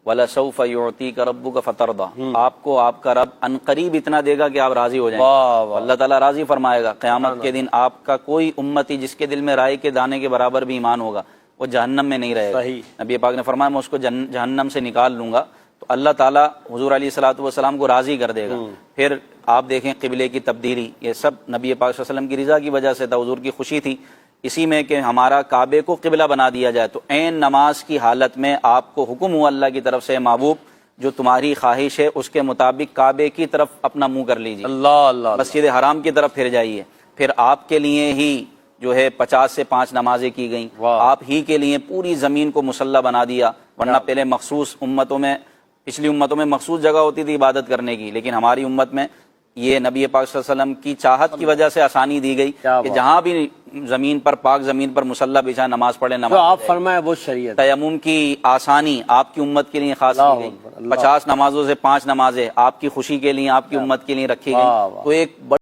وَلَسَوْفَ يُعْطِيكَ رَبُّكَ فَتَرْضَىٰ، آپ کو آپ کا رب عنقریب اتنا دے گا کہ آپ راضی ہو جائیں۔ اللہ تعالیٰ راضی فرمائے گا قیامت کے دن آپ کا کوئی امتی جس کے دل میں رائے کے دانے کے برابر بھی ایمان ہوگا وہ جہنم میں نہیں رہے گا۔ نبی پاک نے فرمایا میں اس کو جہنم سے نکال لوں گا، تو اللہ تعالیٰ حضور علیہ الصلوۃ والسلام کو راضی کر دے گا۔ پھر آپ دیکھیں قبلے کی تبدیلی، یہ سب نبی پاک صلی اللہ علیہ وسلم کی رضا کی وجہ سے تھا، حضور کی خوشی تھی اسی میں کہ ہمارا کعبے کو قبلہ بنا دیا جائے۔ تو عین نماز کی حالت میں آپ کو حکم ہوا اللہ کی طرف سے محبوب جو تمہاری خواہش ہے اس کے مطابق کعبے کی طرف اپنا منہ کر لیجیے، مسجد حرام کی طرف پھر جائیے۔ پھر آپ کے لیے ہی جو ہے 50 سے 5 نمازیں کی گئیں، آپ ہی کے لیے پوری زمین کو مصلی بنا دیا، ورنہ پہلے مخصوص امتوں میں، پچھلی امتوں میں مخصوص جگہ ہوتی تھی عبادت کرنے کی، لیکن ہماری امت میں یہ نبی پاک صلی اللہ علیہ وسلم کی چاہت کی وجہ سے آسانی دی گئی کہ جہاں بھی زمین پر، پاک زمین پر مصلی بچھا نماز پڑھے، نماز آپ فرمائے وہ شریعت۔ تیمم کی آسانی آپ کی امت کے لیے خاص کی گئی، 50 نمازوں سے 5 نمازیں آپ کی خوشی کے لیے، آپ کی امت کے لیے رکھی گئی۔ تو ایک